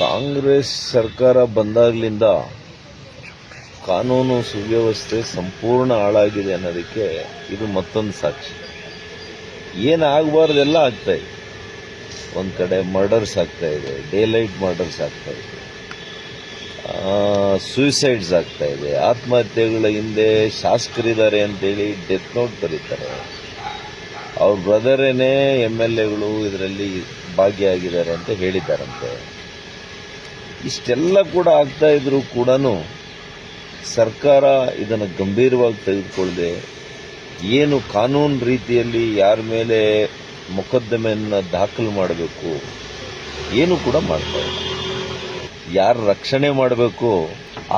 ಕಾಂಗ್ರೆಸ್ ಸರ್ಕಾರ ಬಂದಾಗಲಿಂದ ಕಾನೂನು ಸುವ್ಯವಸ್ಥೆ ಸಂಪೂರ್ಣ ಹಾಳಾಗಿದೆ ಅನ್ನೋದಕ್ಕೆ ಇದು ಮತ್ತೊಂದು ಸಾಕ್ಷಿ. ಏನಾಗಬಾರ್ದೆಲ್ಲ ಆಗ್ತಾ ಇದೆ. ಒಂದು ಕಡೆ ಮರ್ಡರ್ಸ್ ಆಗ್ತಾ ಇದೆ, ಡೇಲೈಟ್ ಮರ್ಡರ್ಸ್ ಆಗ್ತಾ ಇದೆ, ಸೂಸೈಡ್ಸ್ ಆಗ್ತಾ ಇದೆ, ಆತ್ಮಹತ್ಯೆಗಳ ಹಿಂದೆ ಶಾಸಕರಿದ್ದಾರೆ ಅಂತೇಳಿ ಡೆತ್ ನೋಟ್ ಬರೀತಾರೆ. ಅವ್ರ ಬ್ರದರೇನೇ MLAಗಳು ಇದರಲ್ಲಿ ಭಾಗಿಯಾಗಿದ್ದಾರೆ ಅಂತ ಹೇಳಿದ್ದಾರಂತೆ. ಇಷ್ಟೆಲ್ಲ ಕೂಡ ಆಗ್ತಾ ಇದ್ರೂ ಕೂಡ ಸರ್ಕಾರ ಇದನ್ನು ಗಂಭೀರವಾಗಿ ತೆಗೆದುಕೊಳ್ಳದೆ ಏನು ಕಾನೂನು ರೀತಿಯಲ್ಲಿ ಯಾರ ಮೇಲೆ ಮೊಕದ್ದಮೆಯನ್ನು ದಾಖಲು ಮಾಡಬೇಕು ಏನು ಕೂಡ ಮಾಡ್ತಾ ಇಲ್ಲ. ಯಾರು ರಕ್ಷಣೆ ಮಾಡಬೇಕು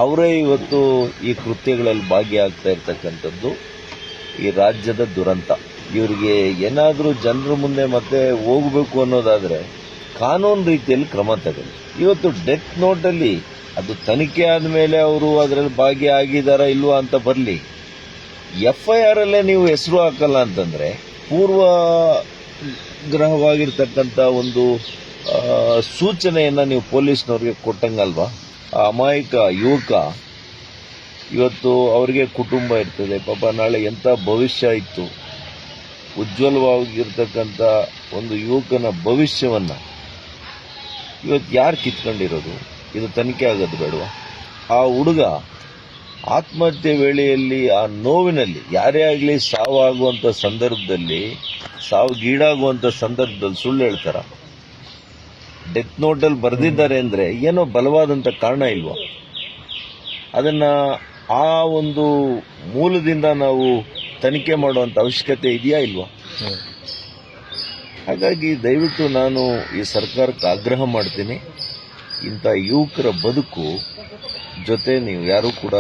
ಅವರೇ ಇವತ್ತು ಈ ಕೃತ್ಯಗಳಲ್ಲಿ ಭಾಗಿಯಾಗ್ತಾ ಇರ್ತಕ್ಕಂಥದ್ದು ಈ ರಾಜ್ಯದ ದುರಂತ. ಇವರಿಗೆ ಏನಾದರೂ ಜನರ ಮುಂದೆ ಮತ್ತೆ ಹೋಗಬೇಕು ಅನ್ನೋದಾದರೆ ಕಾನೂನು ರೀತಿಯಲ್ಲಿ ಕ್ರಮ ತಗೊಳ್ಳಿ. ಇವತ್ತು ಡೆತ್ ನೋಟಲ್ಲಿ ಅದು ತನಿಖೆ ಆದಮೇಲೆ ಅವರು ಅದರಲ್ಲಿ ಭಾಗಿಯಾಗಿದ್ದಾರಾ ಇಲ್ವಾ ಅಂತ ಬರಲಿ. FIR ಅಲ್ಲೇ ನೀವು ಹೆಸರು ಹಾಕಲ್ಲ ಅಂತಂದರೆ ಪೂರ್ವಗ್ರಹವಾಗಿರ್ತಕ್ಕಂಥ ಒಂದು ಸೂಚನೆಯನ್ನು ನೀವು ಪೊಲೀಸ್ನವ್ರಿಗೆ ಕೊಟ್ಟಂಗಲ್ವಾ? ಆ ಅಮಾಯಕ ಯುವಕ ಇವತ್ತು ಅವರಿಗೆ ಕುಟುಂಬ ಇರ್ತದೆ, ಪಾಪ ನಾಳೆ ಎಂಥ ಭವಿಷ್ಯ ಇತ್ತು, ಉಜ್ವಲವಾಗಿರ್ತಕ್ಕಂಥ ಒಂದು ಯುವಕನ ಭವಿಷ್ಯವನ್ನು ಇವತ್ತು ಯಾರು ಕಿತ್ಕೊಂಡಿರೋದು? ಇದು ತನಿಖೆ ಆಗೋದು ಬೇಡವಾ? ಆ ಹುಡುಗ ಆತ್ಮಹತ್ಯೆ ವೇಳೆಯಲ್ಲಿ ಆ ನೋವಿನಲ್ಲಿ ಯಾರೇ ಆಗಲಿ ಸಾವಾಗುವಂಥ ಸಂದರ್ಭದಲ್ಲಿ, ಸಾವಿಗೀಡಾಗುವಂಥ ಸಂದರ್ಭದಲ್ಲಿ ಸುಳ್ಳು ಹೇಳ್ತಾರ? ಡೆತ್ ನೋಟಲ್ಲಿ ಬರೆದಿದ್ದಾರೆ ಅಂದರೆ ಏನೋ ಬಲವಾದಂಥ ಕಾರಣ ಇಲ್ವಾ? ಅದನ್ನು ಆ ಒಂದು ಮೂಲದಿಂದ ನಾವು ತನಿಖೆ ಮಾಡುವಂಥ ಅವಶ್ಯಕತೆ ಇದೆಯಾ ಇಲ್ವಾ? ಹಾಗಾಗಿ ದಯವಿಟ್ಟು ನಾನು ಈ ಸರ್ಕಾರಕ್ಕೆ ಆಗ್ರಹ ಮಾಡ್ತೀನಿ, ಇಂಥ ಯುವಕರ ಬದುಕು ಜೊತೆ ನೀವು ಯಾರೂ ಕೂಡ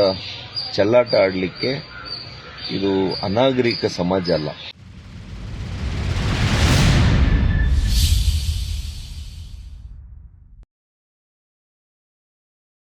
ಚೆಲ್ಲಾಟ ಆಡಲಿಕ್ಕೆ ಇದು ಅನಾಗರಿಕ ಸಮಾಜ ಅಲ್ಲ.